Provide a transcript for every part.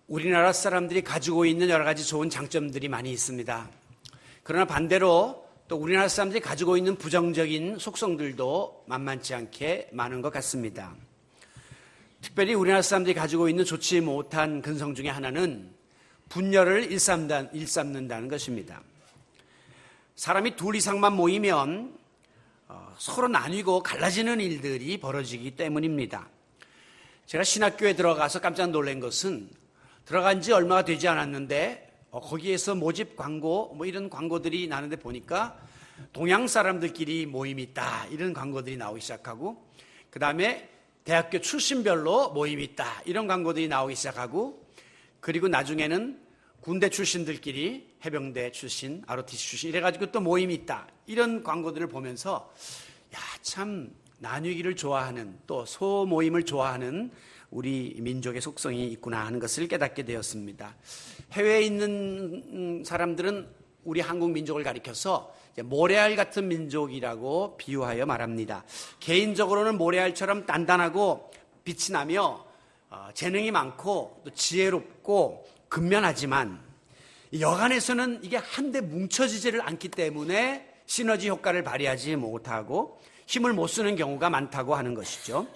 우리나라 사람들이 가지고 있는 여러 가지 좋은 장점들이 많이 있습니다. 그러나 반대로 또 우리나라 사람들이 가지고 있는 부정적인 속성들도 만만치 않게 많은 것 같습니다. 특별히 우리나라 사람들이 가지고 있는 좋지 못한 근성 중에 하나는 분열을 일삼는다는 것입니다. 사람이 둘 이상만 모이면 서로 나뉘고 갈라지는 일들이 벌어지기 때문입니다. 제가 신학교에 들어가서 깜짝 놀란 것은 들어간 지 얼마가 되지 않았는데 거기에서 모집 광고 이런 광고들이 나는데 보니까 동양 사람들끼리 모임이 있다 이런 광고들이 나오기 시작하고, 그 다음에 대학교 출신별로 모임이 있다 이런 광고들이 나오기 시작하고, 그리고 나중에는 군대 출신들끼리 해병대 출신, ROTC 출신 이래가지고 또 모임이 있다 이런 광고들을 보면서 참 나누기를 좋아하는, 또 소모임을 좋아하는 우리 민족의 속성이 있구나 하는 것을 깨닫게 되었습니다. 해외에 있는 사람들은 우리 한국 민족을 가리켜서 모래알 같은 민족이라고 비유하여 말합니다. 개인적으로는 모래알처럼 단단하고 빛이 나며 재능이 많고 또 지혜롭고 근면하지만 여간에서는 이게 한데 뭉쳐지지를 않기 때문에 시너지 효과를 발휘하지 못하고 힘을 못 쓰는 경우가 많다고 하는 것이죠.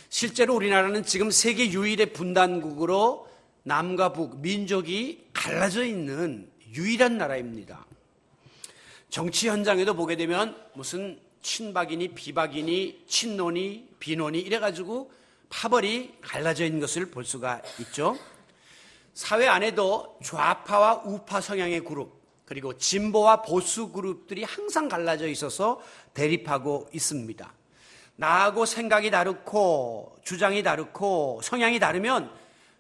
실제로 우리나라는 지금 세계 유일의 분단국으로 남과 북, 민족이 갈라져 있는 유일한 나라입니다. 정치 현장에도 보게 되면 무슨 친박이니 비박이니 친노니 비노니 이래가지고 파벌이 갈라져 있는 것을 볼 수가 있죠. 사회 안에도 좌파와 우파 성향의 그룹, 그리고 진보와 보수 그룹들이 항상 갈라져 있어서 대립하고 있습니다. 나하고 생각이 다르고 주장이 다르고 성향이 다르면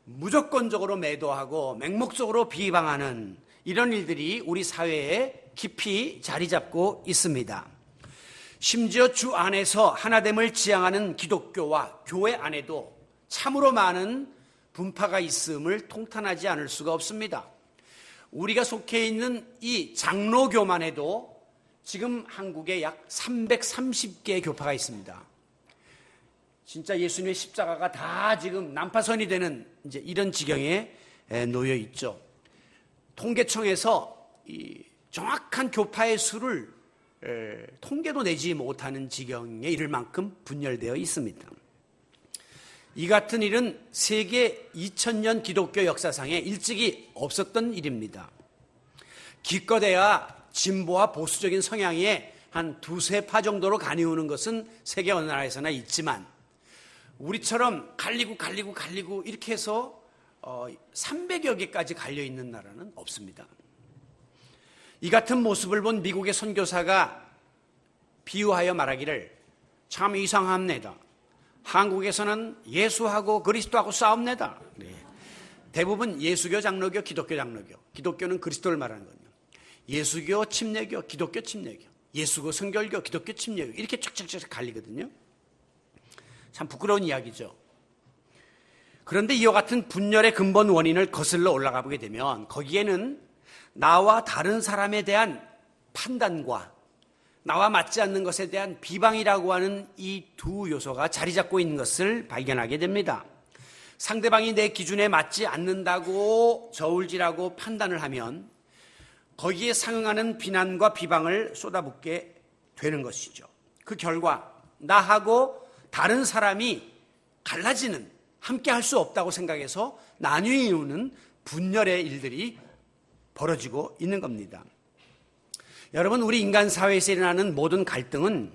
무조건적으로 매도하고 맹목적으로 비방하는 이런 일들이 우리 사회에 깊이 자리 잡고 있습니다. 심지어 주 안에서 하나됨을 지향하는 기독교와 교회 안에도 참으로 많은 분파가 있음을 통탄하지 않을 수가 없습니다. 우리가 속해 있는 이 장로교만 해도 지금 한국에 약 330개의 교파가 있습니다. 진짜 예수님의 십자가가 다 지금 난파선이 되는 이제 이런 지경에 놓여 있죠. 통계청에서 이 정확한 교파의 수를 통계도 내지 못하는 지경에 이를 만큼 분열되어 있습니다. 이 같은 일은 세계 2000년 기독교 역사상에 일찍이 없었던 일입니다. 기껏해야 진보와 보수적인 성향이 한 두세 파 정도로 가뉘우는 것은 세계 어느 나라에서나 있지만 우리처럼 갈리고 이렇게 해서 300여 개까지 갈려있는 나라는 없습니다. 이 같은 모습을 본 미국의 선교사가 비유하여 말하기를 참 이상합니다. 한국에서는 예수하고 그리스도하고 싸웁니다. 대부분 예수교, 장로교, 기독교, 장로교. 기독교는 그리스도를 말하는 거예요. 예수교, 침례교, 기독교, 침례교. 예수교, 성결교, 기독교, 침례교. 이렇게 쫙쫙쫙 갈리거든요. 참 부끄러운 이야기죠. 그런데 이와 같은 분열의 근본 원인을 거슬러 올라가 보게 되면 거기에는 나와 다른 사람에 대한 판단과 나와 맞지 않는 것에 대한 비방이라고 하는 이 두 요소가 자리 잡고 있는 것을 발견하게 됩니다. 상대방이 내 기준에 맞지 않는다고 저울질하고 판단을 하면 거기에 상응하는 비난과 비방을 쏟아붓게 되는 것이죠. 그 결과 나하고 다른 사람이 갈라지는, 함께 할 수 없다고 생각해서 나뉘는 분열의 일들이 벌어지고 있는 겁니다. 여러분, 우리 인간 사회에서 일어나는 모든 갈등은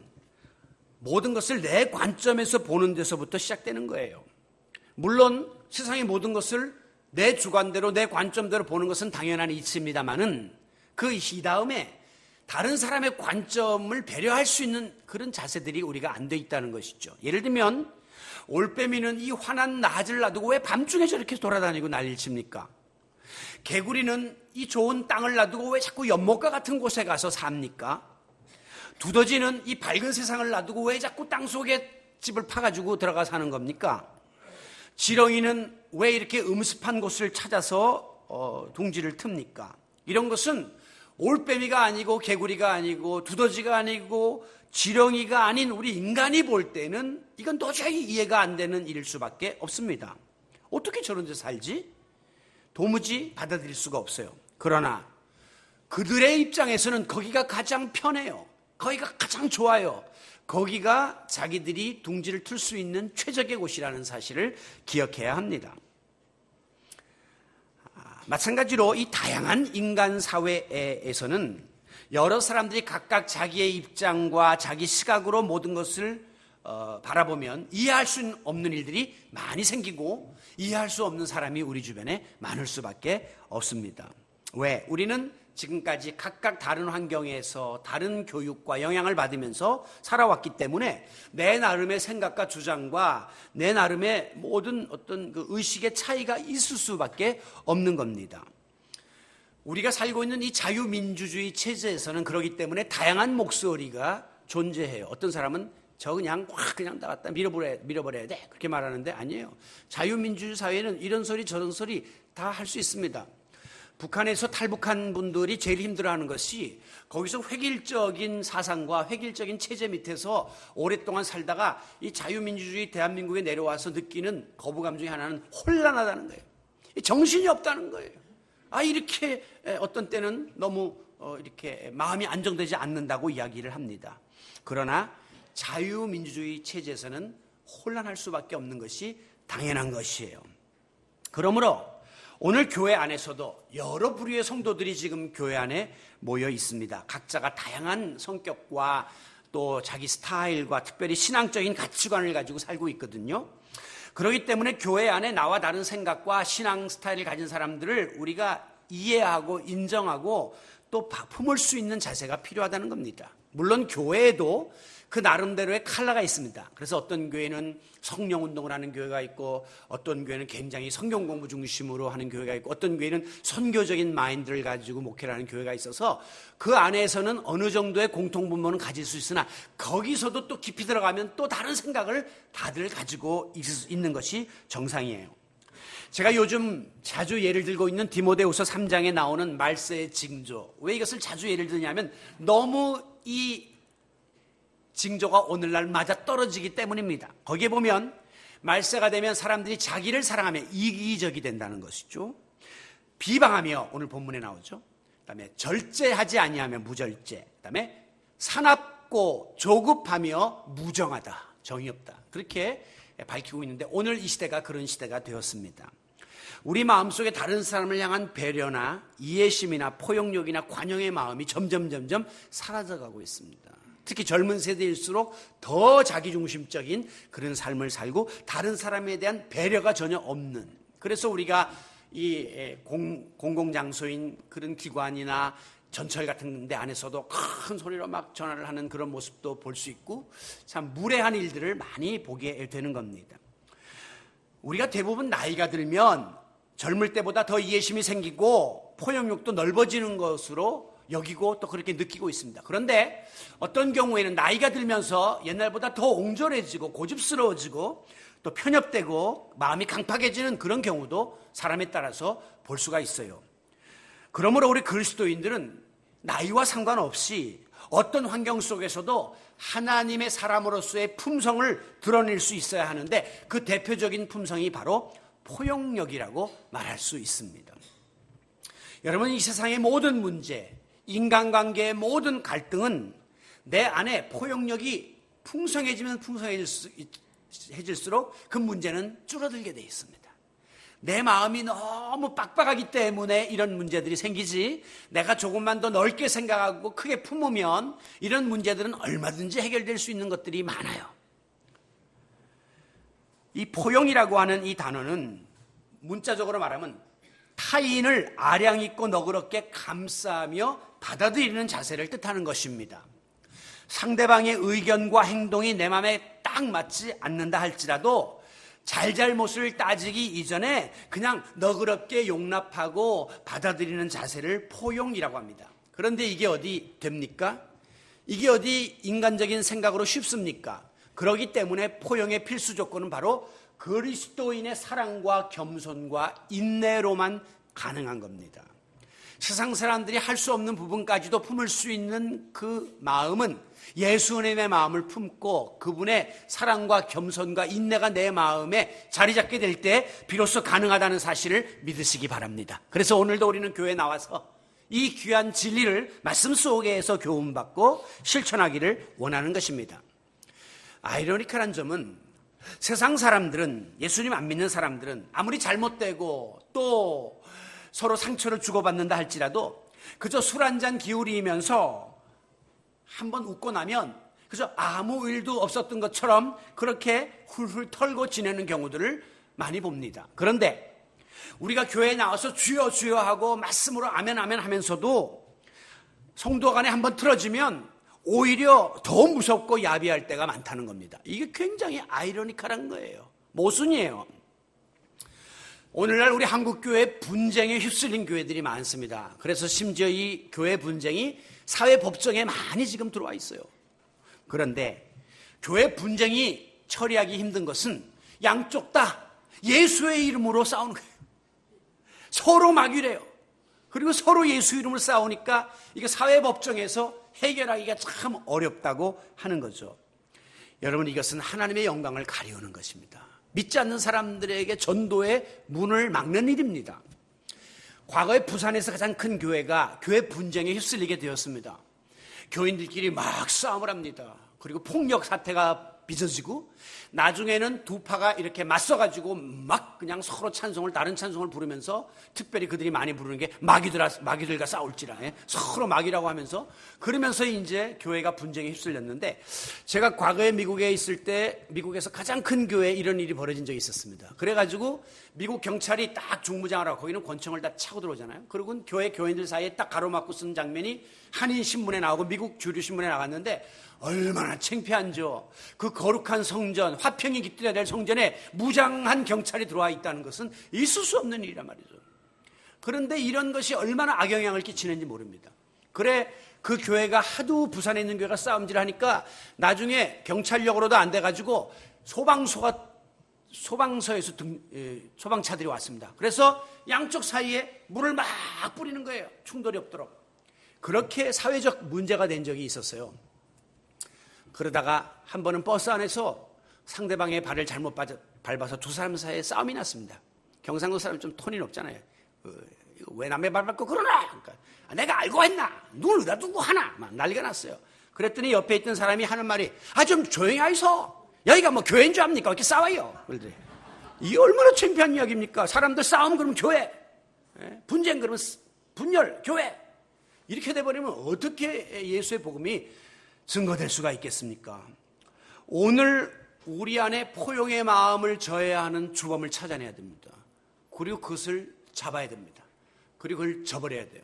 모든 것을 내 관점에서 보는 데서부터 시작되는 거예요. 물론 세상의 모든 것을 내 주관대로, 내 관점대로 보는 것은 당연한 이치입니다만은 그 이다음에 다른 사람의 관점을 배려할 수 있는 그런 자세들이 우리가 안 돼 있다는 것이죠. 예를 들면 올빼미는 이 환한 낮을 놔두고 왜 밤중에 저렇게 돌아다니고 난리를 칩니까? 개구리는 이 좋은 땅을 놔두고 왜 자꾸 연못가 같은 곳에 가서 삽니까? 두더지는 이 밝은 세상을 놔두고 왜 자꾸 땅속에 집을 파가지고 들어가 사는 겁니까? 지렁이는 왜 이렇게 음습한 곳을 찾아서 둥지를 틉니까? 이런 것은 올빼미가 아니고 개구리가 아니고 두더지가 아니고 지렁이가 아닌 우리 인간이 볼 때는 이건 도저히 이해가 안 되는 일일 수밖에 없습니다. 어떻게 저런 데 살지? 도무지 받아들일 수가 없어요. 그러나 그들의 입장에서는 거기가 가장 편해요. 거기가 가장 좋아요. 거기가 자기들이 둥지를 틀 수 있는 최적의 곳이라는 사실을 기억해야 합니다. 마찬가지로 이 다양한 인간 사회에서는 여러 사람들이 각각 자기의 입장과 자기 시각으로 모든 것을 바라보면 이해할 수 없는 일들이 많이 생기고 이해할 수 없는 사람이 우리 주변에 많을 수밖에 없습니다. 왜? 우리는 지금까지 각각 다른 환경에서 다른 교육과 영향을 받으면서 살아왔기 때문에 내 나름의 생각과 주장과 내 나름의 모든 어떤 그 의식의 차이가 있을 수밖에 없는 겁니다. 우리가 살고 있는 이 자유민주주의 체제에서는 그렇기 때문에 다양한 목소리가 존재해요. 어떤 사람은 저 그냥 확 그냥 나갔다 밀어버려야 돼 그렇게 말하는데 아니에요. 자유민주주의 사회는 이런 소리 저런 소리 다 할 수 있습니다. 북한에서 탈북한 분들이 제일 힘들어하는 것이 거기서 획일적인 사상과 획일적인 체제 밑에서 오랫동안 살다가 이 자유민주주의 대한민국에 내려와서 느끼는 거부감 중에 하나는 혼란하다는 거예요. 정신이 없다는 거예요. 이렇게 어떤 때는 너무 이렇게 마음이 안정되지 않는다고 이야기를 합니다. 그러나 자유민주주의 체제에서는 혼란할 수밖에 없는 것이 당연한 것이에요. 그러므로 오늘 교회 안에서도 여러 부류의 성도들이 지금 교회 안에 모여 있습니다. 각자가 다양한 성격과 또 자기 스타일과 특별히 신앙적인 가치관을 가지고 살고 있거든요. 그렇기 때문에 교회 안에 나와 다른 생각과 신앙 스타일을 가진 사람들을 우리가 이해하고 인정하고 또 품을 수 있는 자세가 필요하다는 겁니다. 물론 교회에도 그 나름대로의 컬러가 있습니다. 그래서 어떤 교회는 성령 운동을 하는 교회가 있고 어떤 교회는 굉장히 성경 공부 중심으로 하는 교회가 있고 어떤 교회는 선교적인 마인드를 가지고 목회를 하는 교회가 있어서 그 안에서는 어느 정도의 공통분모는 가질 수 있으나 거기서도 또 깊이 들어가면 또 다른 생각을 다들 가지고 있는 것이 정상이에요. 제가 요즘 자주 예를 들고 있는 디모데후서 3장에 나오는 말세의 징조. 왜 이것을 자주 예를 드냐면 너무 이 징조가 오늘날 맞아 떨어지기 때문입니다. 거기에 보면 말세가 되면 사람들이 자기를 사랑하며 이기적이 된다는 것이죠. 비방하며 오늘 본문에 나오죠. 그다음에 절제하지 아니하며 무절제. 그다음에 사납고 조급하며 무정하다. 정이 없다. 그렇게 밝히고 있는데 오늘 이 시대가 그런 시대가 되었습니다. 우리 마음속에 다른 사람을 향한 배려나 이해심이나 포용력이나 관용의 마음이 점점 사라져가고 있습니다. 특히 젊은 세대일수록 더 자기중심적인 그런 삶을 살고 다른 사람에 대한 배려가 전혀 없는, 그래서 우리가 이 공공장소인 그런 기관이나 전철 같은 데 안에서도 큰 소리로 막 전화를 하는 그런 모습도 볼 수 있고 참 무례한 일들을 많이 보게 되는 겁니다. 우리가 대부분 나이가 들면 젊을 때보다 더 이해심이 생기고 포용력도 넓어지는 것으로 여기고 또 그렇게 느끼고 있습니다. 그런데 어떤 경우에는 나이가 들면서 옛날보다 더 옹졸해지고 고집스러워지고 또 편협되고 마음이 강팍해지는 그런 경우도 사람에 따라서 볼 수가 있어요. 그러므로 우리 그리스도인들은 나이와 상관없이 어떤 환경 속에서도 하나님의 사람으로서의 품성을 드러낼 수 있어야 하는데 그 대표적인 품성이 바로 포용력이라고 말할 수 있습니다. 여러분, 이 세상의 모든 문제, 인간관계의 모든 갈등은 내 안에 포용력이 풍성해지면 풍성해질수록 그 문제는 줄어들게 돼 있습니다. 내 마음이 너무 빡빡하기 때문에 이런 문제들이 생기지, 내가 조금만 더 넓게 생각하고 크게 품으면 이런 문제들은 얼마든지 해결될 수 있는 것들이 많아요. 이 포용이라고 하는 이 단어는 문자적으로 말하면 타인을 아량 있고 너그럽게 감싸며 받아들이는 자세를 뜻하는 것입니다. 상대방의 의견과 행동이 내 마음에 딱 맞지 않는다 할지라도 잘잘못을 따지기 이전에 그냥 너그럽게 용납하고 받아들이는 자세를 포용이라고 합니다. 그런데 이게 어디 됩니까? 이게 어디 인간적인 생각으로 쉽습니까? 그렇기 때문에 포용의 필수 조건은 바로 그리스도인의 사랑과 겸손과 인내로만 가능한 겁니다. 세상 사람들이 할 수 없는 부분까지도 품을 수 있는 그 마음은 예수님의 마음을 품고 그분의 사랑과 겸손과 인내가 내 마음에 자리 잡게 될 때 비로소 가능하다는 사실을 믿으시기 바랍니다. 그래서 오늘도 우리는 교회에 나와서 이 귀한 진리를 말씀 속에서 교훈받고 실천하기를 원하는 것입니다. 아이러니컬한 점은 세상 사람들은, 예수님 안 믿는 사람들은 아무리 잘못되고 또 서로 상처를 주고받는다 할지라도 그저 술 한잔 기울이면서 한번 웃고 나면 그저 아무 일도 없었던 것처럼 그렇게 훌훌 털고 지내는 경우들을 많이 봅니다. 그런데 우리가 교회에 나와서 주여 주여 하고 말씀으로 아멘 아멘 하면서도 성도 간에 한번 틀어지면 오히려 더 무섭고 야비할 때가 많다는 겁니다. 이게 굉장히 아이러니컬한 거예요. 모순이에요. 오늘날 우리 한국교회 분쟁에 휩쓸린 교회들이 많습니다. 그래서 심지어 이 교회 분쟁이 사회법정에 많이 지금 들어와 있어요. 그런데 교회 분쟁이 처리하기 힘든 것은 양쪽 다 예수의 이름으로 싸우는 거예요. 서로 막이래요. 그리고 서로 예수 이름으로 싸우니까 이게 사회법정에서 해결하기가 참 어렵다고 하는 거죠. 여러분, 이것은 하나님의 영광을 가리우는 것입니다. 믿지 않는 사람들에게 전도의 문을 막는 일입니다. 과거에 부산에서 가장 큰 교회가 교회 분쟁에 휩쓸리게 되었습니다. 교인들끼리 막 싸움을 합니다. 그리고 폭력 사태가 빚어지고 나중에는 두 파가 이렇게 맞서가지고 막 그냥 서로 찬송을, 다른 찬송을 부르면서, 특별히 그들이 많이 부르는 게 마귀들과 싸울지라, 서로 마귀라고 하면서, 그러면서 이제 교회가 분쟁에 휩쓸렸는데, 제가 과거에 미국에 있을 때 미국에서 가장 큰 교회에 이런 일이 벌어진 적이 있었습니다. 그래가지고 미국 경찰이 딱 중무장을 하고 거기는 권총을 다 차고 들어오잖아요. 그리고 교회 교인들 사이에 딱 가로막고 쓴 장면이 한인 신문에 나오고 미국 주류 신문에 나갔는데 얼마나 창피한지요. 그 거룩한 성전, 화평이 깃들어야 될 성전에 무장한 경찰이 들어와 있다는 것은 있을 수 없는 일이란 말이죠. 그런데 이런 것이 얼마나 악영향을 끼치는지 모릅니다. 그래, 그 교회가 하도 부산에 있는 교회가 싸움질을 하니까 나중에 경찰력으로도 안 돼가지고 소방서에서 소방차들이 왔습니다. 그래서 양쪽 사이에 물을 막 뿌리는 거예요. 충돌이 없도록. 그렇게 사회적 문제가 된 적이 있었어요. 그러다가 한 번은 버스 안에서 상대방의 발을 잘못 밟아서 두 사람 사이에 싸움이 났습니다. 경상도 사람은 좀 톤이 높잖아요. 이거 왜 남의 발 밟고 그러나? 그러니까, 내가 알고 했나? 누굴 다 누구 하나? 막 난리가 났어요. 그랬더니 옆에 있던 사람이 하는 말이, 좀 조용히 하이소. 여기가 뭐 교회인 줄 압니까? 이렇게 싸워요. 그러더니, 이게 얼마나 창피한 이야기입니까? 사람들 싸움 그러면 교회, 분쟁 그러면 분열, 교회. 이렇게 돼버리면 어떻게 예수의 복음이 증거될 수가 있겠습니까? 오늘 우리 안에 포용의 마음을 져야 하는 주범을 찾아내야 됩니다. 그리고 그것을 잡아야 됩니다. 그리고 그걸 저버려야 돼요.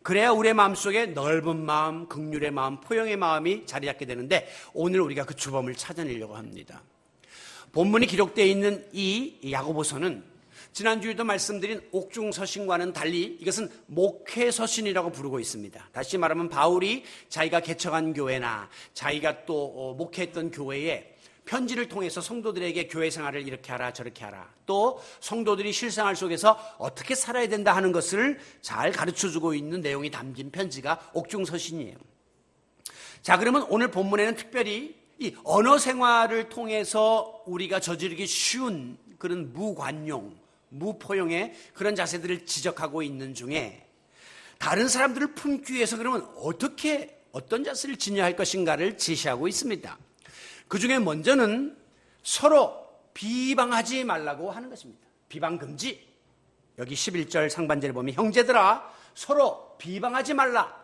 그래야 우리의 마음속에 넓은 마음, 긍휼의 마음, 포용의 마음이 자리 잡게 되는데, 오늘 우리가 그 주범을 찾아내려고 합니다. 본문이 기록되어 있는 이 야고보서는 지난주에도 말씀드린 옥중서신과는 달리 이것은 목회서신이라고 부르고 있습니다. 다시 말하면 바울이 자기가 개척한 교회나 자기가 또 목회했던 교회에 편지를 통해서 성도들에게 교회 생활을 이렇게 하라 저렇게 하라, 또 성도들이 실생활 속에서 어떻게 살아야 된다 하는 것을 잘 가르쳐주고 있는 내용이 담긴 편지가 옥중서신이에요. 자, 그러면 오늘 본문에는 특별히 이 언어 생활을 통해서 우리가 저지르기 쉬운 그런 무관용, 무포용의 그런 자세들을 지적하고 있는 중에 다른 사람들을 품기 위해서 그러면 어떤 자세를 지녀야 할 것인가를 제시하고 있습니다. 그 중에 먼저는 서로 비방하지 말라고 하는 것입니다. 비방 금지. 여기 11절 상반절에 보면 형제들아 서로 비방하지 말라.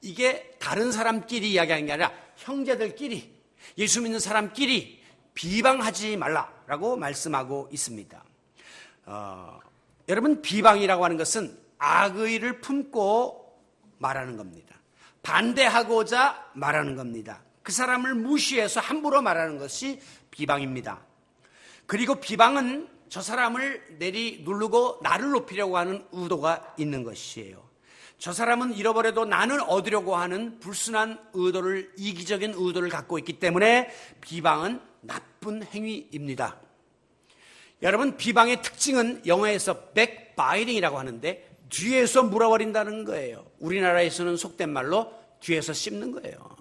이게 다른 사람끼리 이야기하는 게 아니라 형제들끼리, 예수 믿는 사람끼리 비방하지 말라라고 말씀하고 있습니다. 여러분, 비방이라고 하는 것은 악의를 품고 말하는 겁니다. 반대하고자 말하는 겁니다. 그 사람을 무시해서 함부로 말하는 것이 비방입니다. 그리고 비방은 저 사람을 누르고 나를 높이려고 하는 의도가 있는 것이에요. 저 사람은 잃어버려도 나는 얻으려고 하는 불순한 의도를, 이기적인 의도를 갖고 있기 때문에 비방은 나쁜 행위입니다. 여러분, 비방의 특징은 영어에서 backbiting이라고 하는데, 뒤에서 물어버린다는 거예요. 우리나라에서는 속된 말로 뒤에서 씹는 거예요.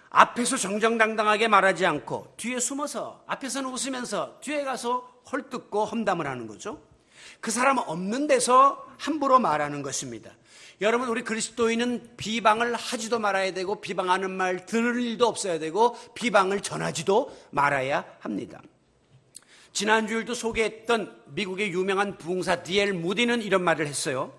앞에서 정정당당하게 말하지 않고 뒤에 숨어서, 앞에서는 웃으면서 뒤에 가서 헐뜯고 험담을 하는 거죠. 그 사람 없는 데서 함부로 말하는 것입니다. 여러분, 우리 그리스도인은 비방을 하지도 말아야 되고, 비방하는 말 들을 일도 없어야 되고, 비방을 전하지도 말아야 합니다. 지난주일도 소개했던 미국의 유명한 부흥사 D.L. 무디는 이런 말을 했어요.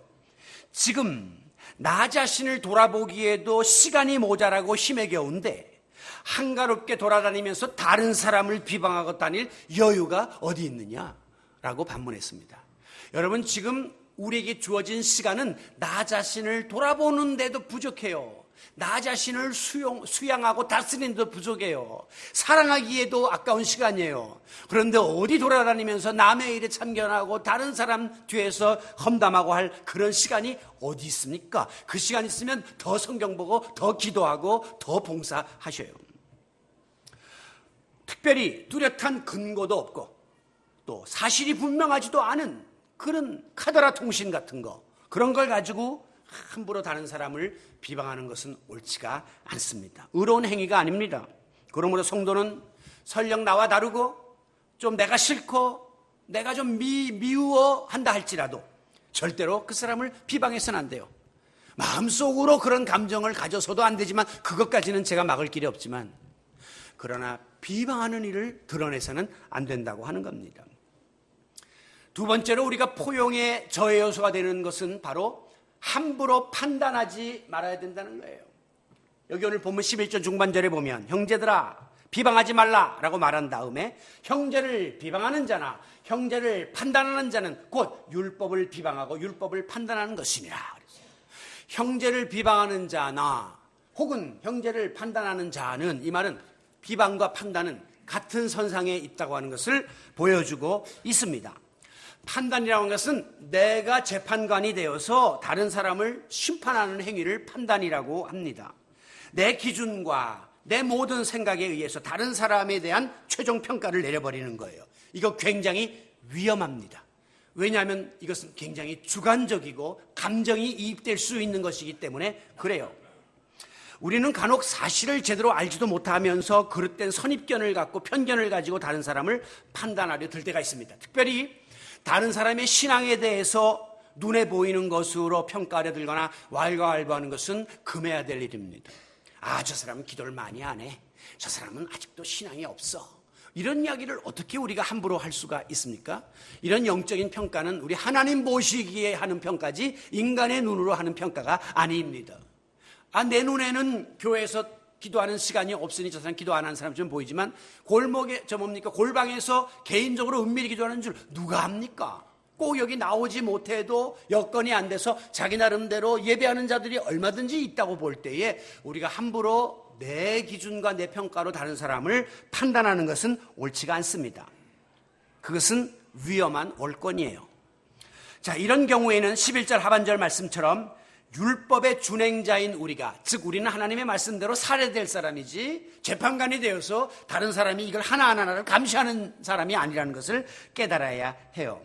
지금 나 자신을 돌아보기에도 시간이 모자라고 힘에 겨운데 한가롭게 돌아다니면서 다른 사람을 비방하고 다닐 여유가 어디 있느냐라고 반문했습니다. 여러분, 지금 우리에게 주어진 시간은 나 자신을 돌아보는데도 부족해요. 나 자신을 수양하고 다스리는데도 부족해요. 사랑하기에도 아까운 시간이에요. 그런데 어디 돌아다니면서 남의 일에 참견하고 다른 사람 뒤에서 험담하고 할 그런 시간이 어디 있습니까? 그 시간 있으면 더 성경 보고 더 기도하고 더 봉사하셔요. 특별히 뚜렷한 근거도 없고 또 사실이 분명하지도 않은 그런 카더라 통신 같은 거, 그런 걸 가지고 함부로 다른 사람을 비방하는 것은 옳지가 않습니다. 의로운 행위가 아닙니다. 그러므로 성도는 설령 나와 다르고 좀 내가 싫고 내가 좀 미워한다 할지라도 절대로 그 사람을 비방해서는 안 돼요. 마음속으로 그런 감정을 가져서도 안 되지만, 그것까지는 제가 막을 길이 없지만, 그러나 비방하는 일을 드러내서는 안 된다고 하는 겁니다. 두 번째로 우리가 포용의 저해 요소가 되는 것은 바로 함부로 판단하지 말아야 된다는 거예요. 여기 오늘 본문 11절 중반절에 보면 형제들아 비방하지 말라라고 말한 다음에 형제를 비방하는 자나 형제를 판단하는 자는 곧 율법을 비방하고 율법을 판단하는 것이니라. 형제를 비방하는 자나 혹은 형제를 판단하는 자는, 이 말은 비방과 판단은 같은 선상에 있다고 하는 것을 보여주고 있습니다. 판단이라고 하는 것은 내가 재판관이 되어서 다른 사람을 심판하는 행위를 판단이라고 합니다. 내 기준과 내 모든 생각에 의해서 다른 사람에 대한 최종 평가를 내려버리는 거예요. 이거 굉장히 위험합니다. 왜냐하면 이것은 굉장히 주관적이고 감정이 이입될 수 있는 것이기 때문에 그래요. 우리는 간혹 사실을 제대로 알지도 못하면서 그릇된 선입견을 갖고 편견을 가지고 다른 사람을 판단하려 들 때가 있습니다. 특별히 다른 사람의 신앙에 대해서 눈에 보이는 것으로 평가하려 들거나 왈가왈부하는 것은 금해야 될 일입니다. 아, 저 사람은 기도를 많이 안 해. 저 사람은 아직도 신앙이 없어. 이런 이야기를 어떻게 우리가 함부로 할 수가 있습니까? 이런 영적인 평가는 우리 하나님 보시기에 하는 평가지 인간의 눈으로 하는 평가가 아닙니다. 아, 내 눈에는 교회에서 기도하는 시간이 없으니 저 사람 기도 안 하는 사람처럼 보이지만 골목에 골방에서 개인적으로 은밀히 기도하는 줄 누가 합니까? 꼭 여기 나오지 못해도 여건이 안 돼서 자기 나름대로 예배하는 자들이 얼마든지 있다고 볼 때에 우리가 함부로 내 기준과 내 평가로 다른 사람을 판단하는 것은 옳지가 않습니다. 그것은 위험한 올권이에요. 자, 이런 경우에는 11절 하반절 말씀처럼 율법의 준행자인 우리가, 즉 우리는 하나님의 말씀대로 살해될 사람이지 재판관이 되어서 다른 사람이 이걸 하나하나를 감시하는 사람이 아니라는 것을 깨달아야 해요.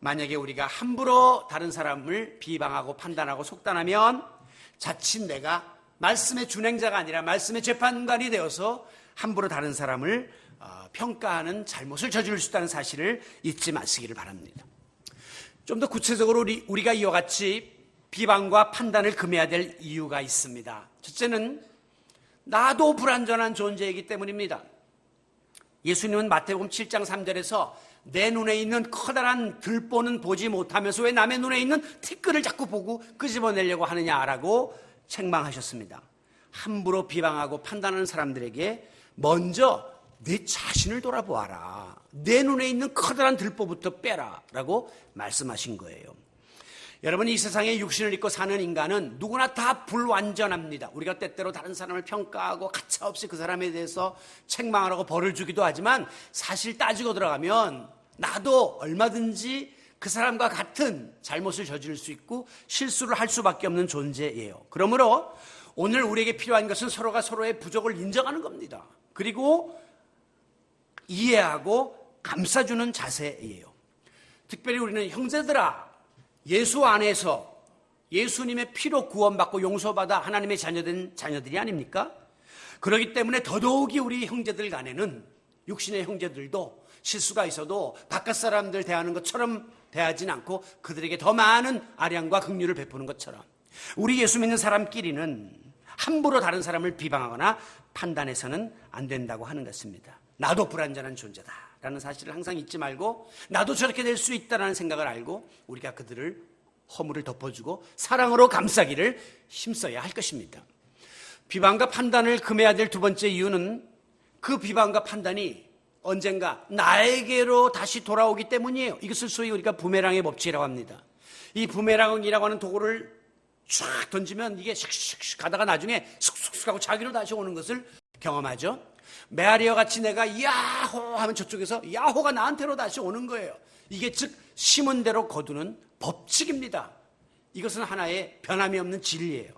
만약에 우리가 함부로 다른 사람을 비방하고 판단하고 속단하면 자칫 내가 말씀의 준행자가 아니라 말씀의 재판관이 되어서 함부로 다른 사람을 평가하는 잘못을 저지를 수 있다는 사실을 잊지 마시기를 바랍니다. 좀 더 구체적으로 우리가 이와 같이 비방과 판단을 금해야 될 이유가 있습니다. 첫째는 나도 불완전한 존재이기 때문입니다. 예수님은 마태복음 7장 3절에서 내 눈에 있는 커다란 들보는 보지 못하면서 왜 남의 눈에 있는 티끌을 자꾸 보고 끄집어내려고 하느냐라고 책망하셨습니다. 함부로 비방하고 판단하는 사람들에게 먼저 내 자신을 돌아보아라. 내 눈에 있는 커다란 들보부터 빼라 라고 말씀하신 거예요. 여러분, 이 세상에 육신을 입고 사는 인간은 누구나 다 불완전합니다. 우리가 때때로 다른 사람을 평가하고 가차없이 그 사람에 대해서 책망하라고 벌을 주기도 하지만 사실 따지고 들어가면 나도 얼마든지 그 사람과 같은 잘못을 저지를 수 있고 실수를 할 수밖에 없는 존재예요. 그러므로 오늘 우리에게 필요한 것은 서로가 서로의 부족을 인정하는 겁니다. 그리고 이해하고 감싸주는 자세예요. 특별히 우리는 형제들아 예수 안에서 예수님의 피로 구원받고 용서받아 하나님의 자녀된 자녀들이 아닙니까? 그렇기 때문에 더더욱이 우리 형제들 간에는, 육신의 형제들도 실수가 있어도 바깥 사람들 대하는 것처럼 대하진 않고 그들에게 더 많은 아량과 긍휼을 베푸는 것처럼 우리 예수 믿는 사람끼리는 함부로 다른 사람을 비방하거나 판단해서는 안 된다고 하는 것입니다. 나도 불완전한 존재다라는 사실을 항상 잊지 말고, 나도 저렇게 될 수 있다라는 생각을 알고 우리가 그들을 허물을 덮어주고 사랑으로 감싸기를 힘써야 할 것입니다. 비방과 판단을 금해야 될 두 번째 이유는 그 비방과 판단이 언젠가 나에게로 다시 돌아오기 때문이에요. 이것을 소위 우리가 부메랑의 법칙이라고 합니다. 이 부메랑이라고 하는 도구를 쫙 던지면 이게 슥슥슥 가다가 나중에 슥슥슥 하고 자기로 다시 오는 것을 경험하죠. 메아리와 같이 내가 야호 하면 저쪽에서 야호가 나한테로 다시 오는 거예요. 이게 즉 심은 대로 거두는 법칙입니다. 이것은 하나의 변함이 없는 진리예요.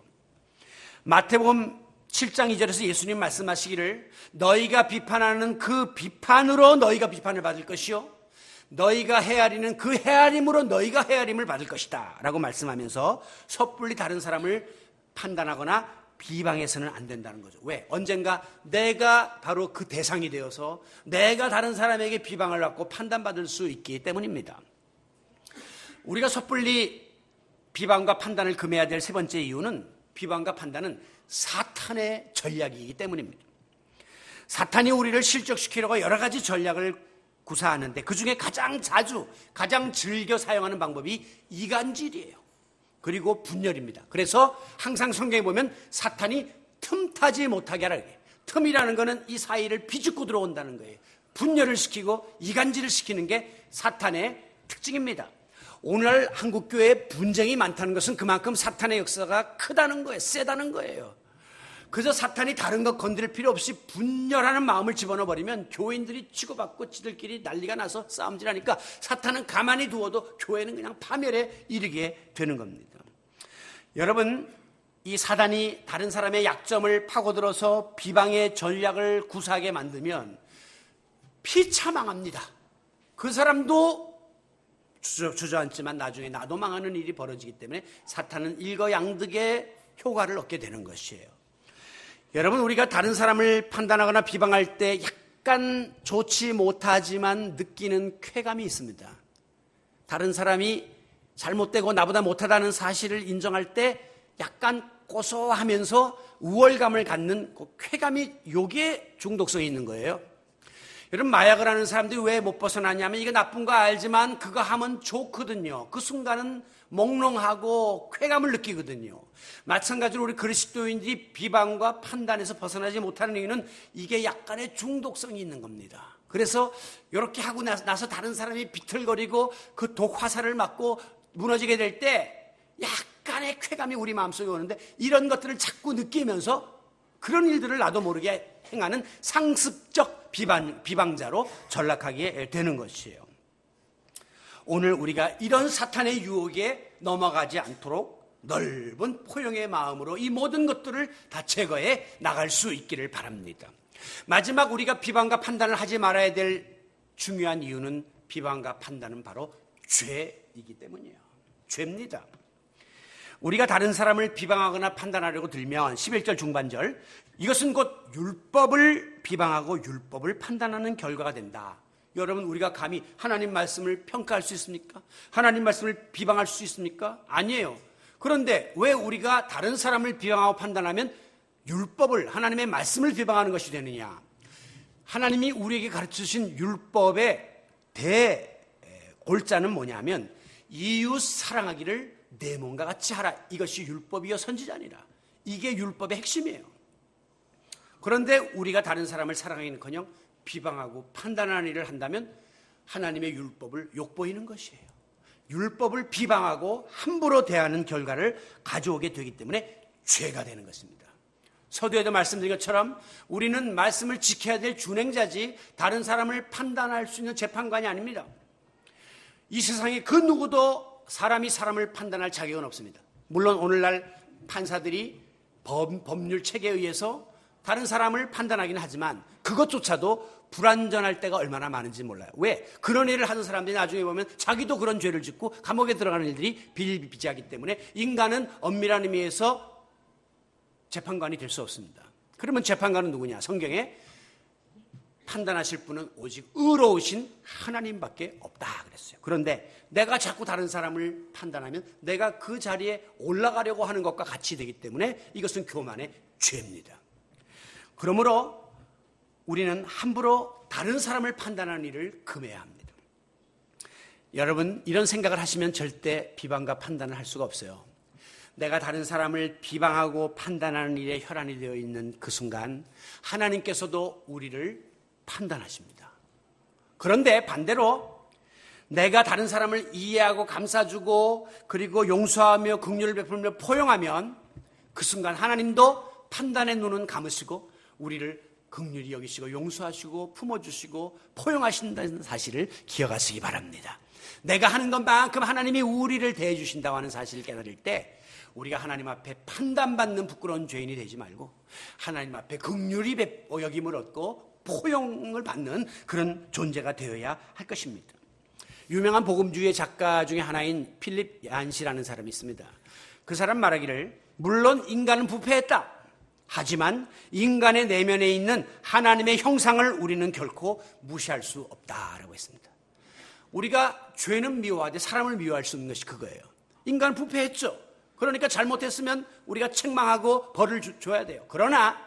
마태복음 7장 2절에서 예수님 말씀하시기를 너희가 비판하는 그 비판으로 너희가 비판을 받을 것이요 너희가 헤아리는 그 헤아림으로 너희가 헤아림을 받을 것이다 라고 말씀하면서 섣불리 다른 사람을 판단하거나 비방해서는 안 된다는 거죠. 왜? 언젠가 내가 바로 그 대상이 되어서 내가 다른 사람에게 비방을 받고 판단받을 수 있기 때문입니다. 우리가 섣불리 비방과 판단을 금해야 될 세 번째 이유는 비방과 판단은 사탄의 전략이기 때문입니다. 사탄이 우리를 실족시키려고 여러 가지 전략을 구사하는데 그중에 가장 자주, 가장 즐겨 사용하는 방법이 이간질이에요. 그리고 분열입니다. 그래서 항상 성경에 보면 사탄이 틈타지 못하게 하라 그래요. 틈이라는 것은 이 사이를 비집고 들어온다는 거예요. 분열을 시키고 이간질을 시키는 게 사탄의 특징입니다. 오늘 한국교회에 분쟁이 많다는 것은 그만큼 사탄의 역사가 크다는 거예요. 세다는 거예요. 그저 사탄이 다른 것 건드릴 필요 없이 분열하는 마음을 집어넣어버리면 교인들이 치고받고 지들끼리 난리가 나서 싸움질하니까 사탄은 가만히 두어도 교회는 그냥 파멸에 이르게 되는 겁니다. 여러분, 이 사단이 다른 사람의 약점을 파고들어서 비방의 전략을 구사하게 만들면 피차망합니다. 그 사람도 주저앉지만 나중에 나도 망하는 일이 벌어지기 때문에 사탄은 일거양득의 효과를 얻게 되는 것이에요. 여러분, 우리가 다른 사람을 판단하거나 비방할 때 약간 좋지 못하지만 느끼는 쾌감이 있습니다. 다른 사람이 잘못되고 나보다 못하다는 사실을 인정할 때 약간 고소하면서 우월감을 갖는 그 쾌감이, 요게 중독성이 있는 거예요. 여러분, 마약을 하는 사람들이 왜 못 벗어나냐면 이게 나쁜 거 알지만 그거 하면 좋거든요. 그 순간은 몽롱하고 쾌감을 느끼거든요. 마찬가지로 우리 그리스도인들이 비방과 판단에서 벗어나지 못하는 이유는 이게 약간의 중독성이 있는 겁니다. 그래서 이렇게 하고 나서 다른 사람이 비틀거리고 그 독 화살을 맞고 무너지게 될 때 약간의 쾌감이 우리 마음속에 오는데 이런 것들을 자꾸 느끼면서 그런 일들을 나도 모르게 행하는 상습적 비방자로 전락하게 되는 것이에요. 오늘 우리가 이런 사탄의 유혹에 넘어가지 않도록 넓은 포용의 마음으로 이 모든 것들을 다 제거해 나갈 수 있기를 바랍니다. 마지막 우리가 비방과 판단을 하지 말아야 될 중요한 이유는 비방과 판단은 바로 죄이기 때문이에요. 죄입니다. 우리가 다른 사람을 비방하거나 판단하려고 들면 11절 중반절, 이것은 곧 율법을 비방하고 율법을 판단하는 결과가 된다. 여러분, 우리가 감히 하나님 말씀을 평가할 수 있습니까? 하나님 말씀을 비방할 수 있습니까? 아니에요. 그런데 왜 우리가 다른 사람을 비방하고 판단하면 율법을, 하나님의 말씀을 비방하는 것이 되느냐? 하나님이 우리에게 가르치신 율법의 대골자는 뭐냐면 이웃 사랑하기를 내 몸과 같이 하라. 이것이 율법이요 선지자니라. 이게 율법의 핵심이에요. 그런데 우리가 다른 사람을 사랑하기는커녕 비방하고 판단하는 일을 한다면 하나님의 율법을 욕보이는 것이에요. 율법을 비방하고 함부로 대하는 결과를 가져오게 되기 때문에 죄가 되는 것입니다. 서두에도 말씀드린 것처럼 우리는 말씀을 지켜야 될 준행자지 다른 사람을 판단할 수 있는 재판관이 아닙니다. 이 세상에 그 누구도 사람이 사람을 판단할 자격은 없습니다. 물론 오늘날 판사들이 법률 체계에 의해서 다른 사람을 판단하기는 하지만 그것조차도 불완전할 때가 얼마나 많은지 몰라요. 왜? 그런 일을 하는 사람들이 나중에 보면 자기도 그런 죄를 짓고 감옥에 들어가는 일들이 비일비재하기 때문에 인간은 엄밀한 의미에서 재판관이 될 수 없습니다. 그러면 재판관은 누구냐? 성경에 판단하실 분은 오직 의로우신 하나님밖에 없다 그랬어요. 그런데 내가 자꾸 다른 사람을 판단하면 내가 그 자리에 올라가려고 하는 것과 같이 되기 때문에 이것은 교만의 죄입니다. 그러므로 우리는 함부로 다른 사람을 판단하는 일을 금해야 합니다. 여러분, 이런 생각을 하시면 절대 비방과 판단을 할 수가 없어요. 내가 다른 사람을 비방하고 판단하는 일에 혈안이 되어 있는 그 순간 하나님께서도 우리를 판단하십니다. 그런데 반대로 내가 다른 사람을 이해하고 감싸주고 그리고 용서하며 긍휼을 베풀며 포용하면 그 순간 하나님도 판단의 눈은 감으시고 우리를 긍휼히 여기시고 용서하시고 품어주시고 포용하신다는 사실을 기억하시기 바랍니다. 내가 하는 것만큼 하나님이 우리를 대해주신다고 하는 사실을 깨달을 때 우리가 하나님 앞에 판단받는 부끄러운 죄인이 되지 말고 하나님 앞에 긍휼히 여김을 얻고 포용을 받는 그런 존재가 되어야 할 것입니다. 유명한 복음주의 작가 중에 하나인 필립 얀시라는 사람이 있습니다. 그 사람 말하기를 물론 인간은 부패했다. 하지만 인간의 내면에 있는 하나님의 형상을 우리는 결코 무시할 수 없다라고 했습니다. 우리가 죄는 미워하되 사람을 미워할 수 없는 것이 그거예요. 인간은 부패했죠. 그러니까 잘못했으면 우리가 책망하고 벌을 줘야 돼요. 그러나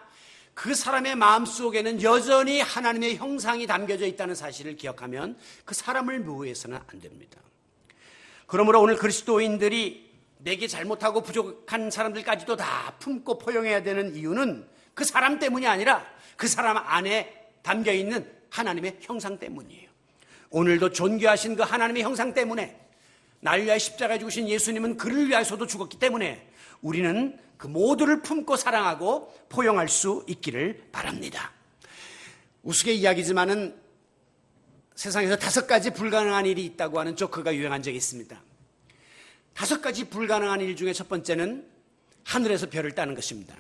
그 사람의 마음속에는 여전히 하나님의 형상이 담겨져 있다는 사실을 기억하면 그 사람을 미워해서는 안 됩니다. 그러므로 오늘 그리스도인들이 내게 잘못하고 부족한 사람들까지도 다 품고 포용해야 되는 이유는 그 사람 때문이 아니라 그 사람 안에 담겨있는 하나님의 형상 때문이에요. 오늘도 존귀하신 그 하나님의 형상 때문에 나를 위하여 십자가에 죽으신 예수님은 그를 위하여서도 죽었기 때문에 우리는 그 모두를 품고 사랑하고 포용할 수 있기를 바랍니다. 우스개 이야기지만은 세상에서 5가지 불가능한 일이 있다고 하는 조크가 유행한 적이 있습니다. 5가지 불가능한 일 중에 첫 번째는 하늘에서 별을 따는 것입니다.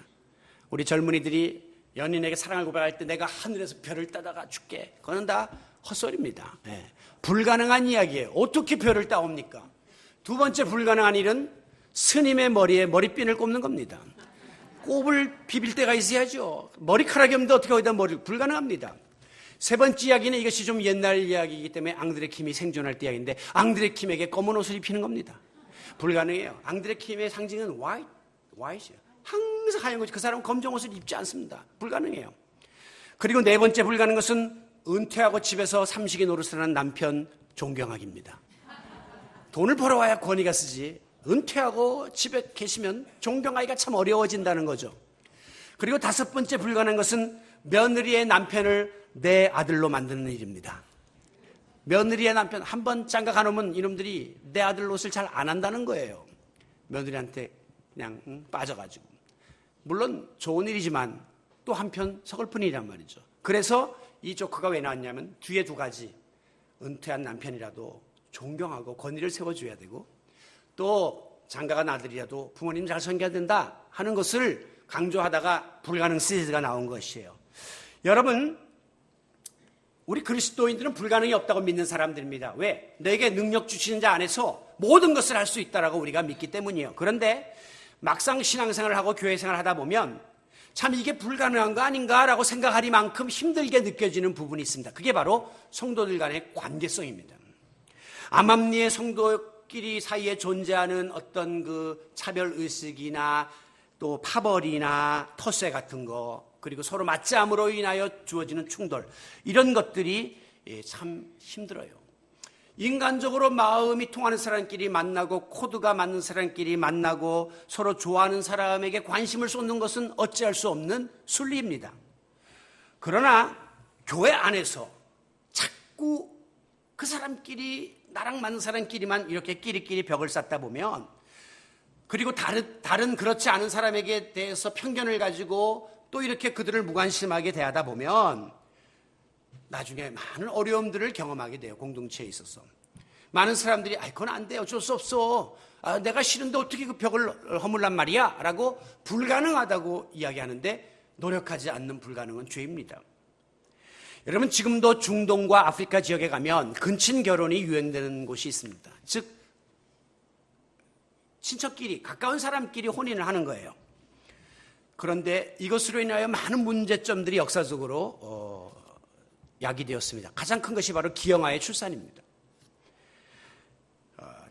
우리 젊은이들이 연인에게 사랑을 고백할 때 내가 하늘에서 별을 따다가 줄게. 그거는 다 헛소리입니다. 불가능한 이야기예요. 어떻게 별을 따옵니까? 두 번째 불가능한 일은 스님의 머리에 머리핀을 꼽는 겁니다. 꼽을 비빌 때가 있어야죠. 머리카락이 없는데 어떻게 거기다 머리를. 불가능합니다. 세 번째 이야기는 이것이 좀 옛날 이야기이기 때문에 앙드레킴이 생존할 때 이야기인데 앙드레킴에게 검은 옷을 입히는 겁니다. 불가능해요. 앙드레킴의 상징은 화이트예요. 항상 하얀 거지. 그 사람은 검정 옷을 입지 않습니다. 불가능해요. 그리고 네 번째 불가능한 것은 은퇴하고 집에서 삼식이 노릇을 하는 남편 존경하기입니다. 돈을 벌어와야 권위가 쓰지. 은퇴하고 집에 계시면 존경하기가 참 어려워진다는 거죠. 그리고 5번째 불가능한 것은 며느리의 남편을 내 아들로 만드는 일입니다. 며느리의 남편 한번 장가 가놓으면 이놈들이 내 아들 옷을 잘 안 한다는 거예요. 며느리한테 그냥 빠져가지고. 물론 좋은 일이지만 또 한편 서글픈 일이란 말이죠. 그래서 이 조크가 왜 나왔냐면 뒤에 2가지. 은퇴한 남편이라도 존경하고 권위를 세워줘야 되고 또 장가간 아들이라도 부모님 잘 섬겨야 된다 하는 것을 강조하다가 불가능 시리즈가 나온 것이에요. 여러분, 우리 그리스도인들은 불가능이 없다고 믿는 사람들입니다. 왜? 내게 능력 주시는 자 안에서 모든 것을 할 수 있다라고 우리가 믿기 때문이에요. 그런데 막상 신앙생활을 하고 교회생활을 하다 보면 참 이게 불가능한 거 아닌가라고 생각하리만큼 힘들게 느껴지는 부분이 있습니다. 그게 바로 성도들 간의 관계성입니다. 암암리의 성도끼리 사이에 존재하는 어떤 그 차별의식이나 또 파벌이나 텃세 같은 거 그리고 서로 맞지 않음으로 인하여 주어지는 충돌 이런 것들이 참 힘들어요. 인간적으로 마음이 통하는 사람끼리 만나고 코드가 맞는 사람끼리 만나고 서로 좋아하는 사람에게 관심을 쏟는 것은 어찌할 수 없는 순리입니다. 그러나 교회 안에서 자꾸 그 사람끼리 나랑 맞는 사람끼리만 이렇게 끼리끼리 벽을 쌓다 보면 그리고 다른 그렇지 않은 사람에게 대해서 편견을 가지고 또 이렇게 그들을 무관심하게 대하다 보면 나중에 많은 어려움들을 경험하게 돼요. 공동체에 있어서. 많은 사람들이 그건 안 돼. 어쩔 수 없어. 내가 싫은데 어떻게 그 벽을 허물란 말이야? 라고 불가능하다고 이야기하는데 노력하지 않는 불가능은 죄입니다. 여러분, 지금도 중동과 아프리카 지역에 가면 근친 결혼이 유행되는 곳이 있습니다. 즉 친척끼리, 가까운 사람끼리 혼인을 하는 거예요. 그런데 이것으로 인하여 많은 문제점들이 역사적으로 야기되었습니다. 가장 큰 것이 바로 기형아의 출산입니다.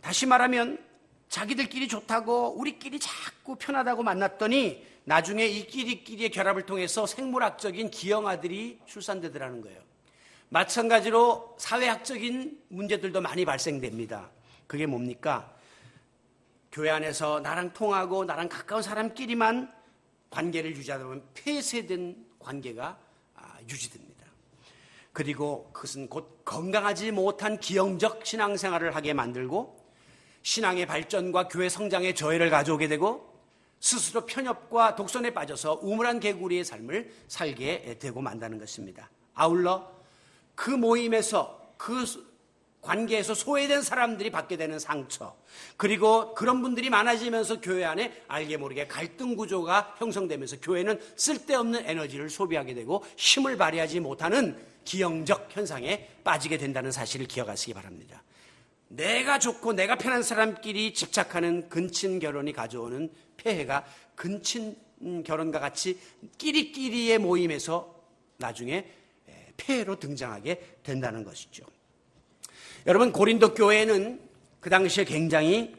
다시 말하면 자기들끼리 좋다고 우리끼리 자꾸 편하다고 만났더니 나중에 이 끼리끼리의 결합을 통해서 생물학적인 기형아들이 출산되더라는 거예요. 마찬가지로 사회학적인 문제들도 많이 발생됩니다. 그게 뭡니까? 교회 안에서 나랑 통하고 나랑 가까운 사람끼리만 관계를 유지하다 보면 폐쇄된 관계가 유지됩니다. 그리고 그것은 곧 건강하지 못한 기형적 신앙생활을 하게 만들고 신앙의 발전과 교회 성장에 저해를 가져오게 되고 스스로 편협과 독선에 빠져서 우물한 개구리의 삶을 살게 되고 만다는 것입니다. 아울러 그 모임에서 그 관계에서 소외된 사람들이 받게 되는 상처, 그리고 그런 분들이 많아지면서 교회 안에 알게 모르게 갈등 구조가 형성되면서 교회는 쓸데없는 에너지를 소비하게 되고 힘을 발휘하지 못하는 기형적 현상에 빠지게 된다는 사실을 기억하시기 바랍니다. 내가 좋고 내가 편한 사람끼리 집착하는 근친 결혼이 가져오는 폐해가 근친 결혼과 같이 끼리끼리의 모임에서 나중에 폐해로 등장하게 된다는 것이죠. 여러분, 고린도 교회에는 그 당시에 굉장히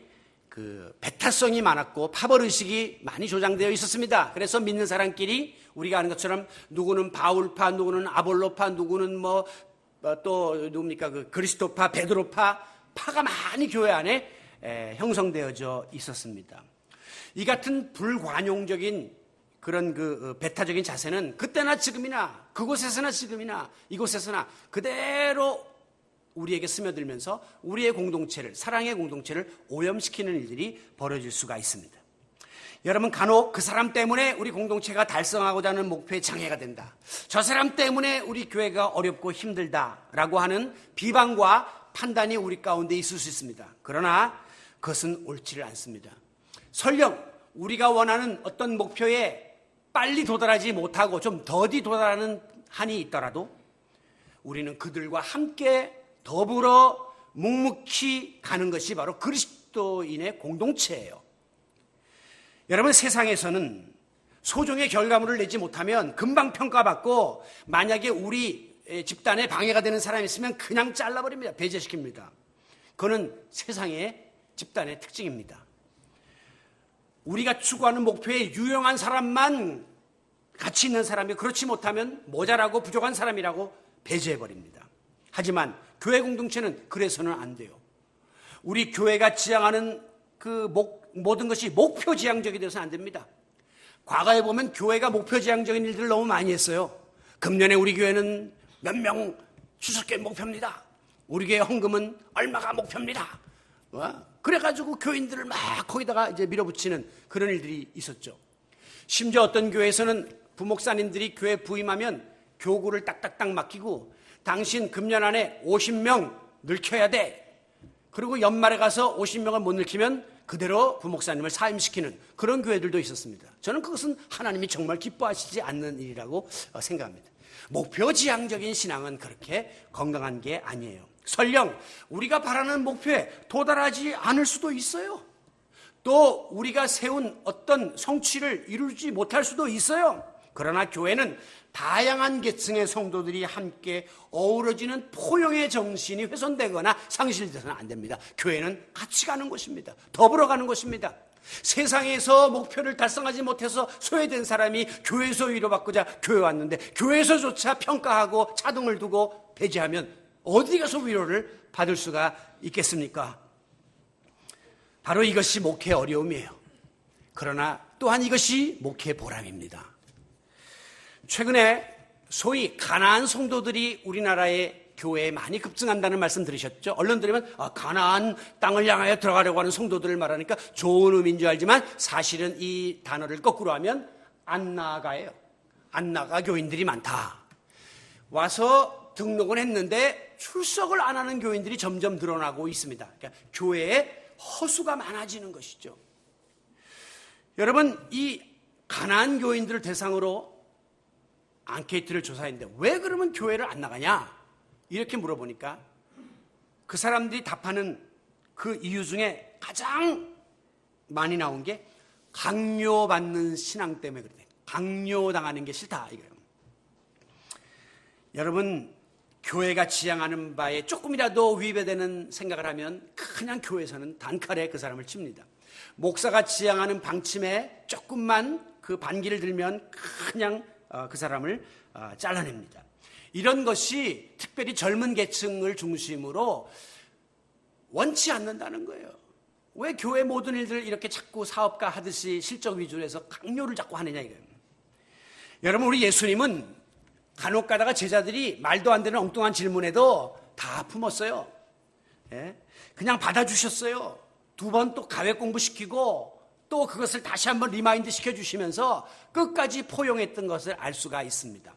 배타성이 많았고 파벌의식이 많이 조장되어 있었습니다. 그래서 믿는 사람끼리 우리가 아는 것처럼 누구는 바울파, 누구는 아볼로파, 누구는 또 누굽니까? 그리스도파, 베드로파, 파가 많이 교회 안에 형성되어져 있었습니다. 이 같은 불관용적인 그런 배타적인 자세는 그때나 지금이나 그곳에서나 지금이나 이곳에서나 그대로 우리에게 스며들면서 우리의 공동체를, 사랑의 공동체를 오염시키는 일들이 벌어질 수가 있습니다. 여러분, 간혹 그 사람 때문에 우리 공동체가 달성하고자 하는 목표에 장애가 된다, 저 사람 때문에 우리 교회가 어렵고 힘들다라고 하는 비방과 판단이 우리 가운데 있을 수 있습니다. 그러나 그것은 옳지를 않습니다. 설령 우리가 원하는 어떤 목표에 빨리 도달하지 못하고 좀 더디 도달하는 한이 있더라도 우리는 그들과 함께 더불어 묵묵히 가는 것이 바로 그리스도인의 공동체예요. 여러분, 세상에서는 소정의 결과물을 내지 못하면 금방 평가받고 만약에 우리 집단에 방해가 되는 사람이 있으면 그냥 잘라버립니다. 배제시킵니다. 그거는 세상의 집단의 특징입니다. 우리가 추구하는 목표에 유용한 사람만 가치 있는 사람이, 그렇지 못하면 모자라고 부족한 사람이라고 배제해버립니다. 하지만 교회 공동체는 그래서는 안 돼요. 우리 교회가 지향하는 모든 것이 목표지향적이 되어서는 안 됩니다. 과거에 보면 교회가 목표지향적인 일들을 너무 많이 했어요. 금년에 우리 교회는 몇 명 추석계 목표입니다. 우리 교회 헌금은 얼마가 목표입니다. 그래가지고 교인들을 막 거기다가 이제 밀어붙이는 그런 일들이 있었죠. 심지어 어떤 교회에서는 부목사님들이 교회 부임하면 교구를 딱딱딱 맡기고 당신 금년 안에 50명 늙혀야 돼. 그리고 연말에 가서 50명을 못 늙히면 그대로 부목사님을 사임시키는 그런 교회들도 있었습니다. 저는 그것은 하나님이 정말 기뻐하시지 않는 일이라고 생각합니다. 목표지향적인 신앙은 그렇게 건강한 게 아니에요. 설령 우리가 바라는 목표에 도달하지 않을 수도 있어요. 또 우리가 세운 어떤 성취를 이루지 못할 수도 있어요. 그러나 교회는 다양한 계층의 성도들이 함께 어우러지는 포용의 정신이 훼손되거나 상실되서는 안 됩니다. 교회는 같이 가는 곳입니다. 더불어 가는 곳입니다. 세상에서 목표를 달성하지 못해서 소외된 사람이 교회에서 위로받고자 교회 왔는데 교회에서조차 평가하고 차등을 두고 배제하면 어디 가서 위로를 받을 수가 있겠습니까? 바로 이것이 목회의 어려움이에요. 그러나 또한 이것이 목회의 보람입니다. 최근에 소위 가나안 성도들이 우리나라의 교회에 많이 급증한다는 말씀 들으셨죠? 언론 들으면 가나안 땅을 향하여 들어가려고 하는 성도들을 말하니까 좋은 의미인 줄 알지만 사실은 이 단어를 거꾸로 하면 안 나아가예요. 안 나가 교인들이 많다. 와서 등록은 했는데 출석을 안 하는 교인들이 점점 늘어나고 있습니다. 그러니까 교회에 허수가 많아지는 것이죠. 여러분, 이 가나안 교인들을 대상으로 앙케이트를 조사했는데 왜 그러면 교회를 안 나가냐? 이렇게 물어보니까 그 사람들이 답하는 그 이유 중에 가장 많이 나온 게 강요받는 신앙 때문에 그래. 강요당하는 게 싫다 이거예요. 여러분, 교회가 지향하는 바에 조금이라도 위배되는 생각을 하면 그냥 교회에서는 단칼에 그 사람을 칩니다. 목사가 지향하는 방침에 조금만 그 반기를 들면 그냥 그 사람을 잘라냅니다. 이런 것이 특별히 젊은 계층을 중심으로 원치 않는다는 거예요. 왜 교회 모든 일들을 이렇게 자꾸 사업가 하듯이 실적 위주로 해서 강요를 자꾸 하느냐 이거예요. 여러분, 우리 예수님은 간혹 가다가 제자들이 말도 안 되는 엉뚱한 질문에도 다 품었어요. 예? 그냥 받아주셨어요. 2번 또 가외 공부시키고 또 그것을 다시 한번 리마인드 시켜주시면서 끝까지 포용했던 것을 알 수가 있습니다.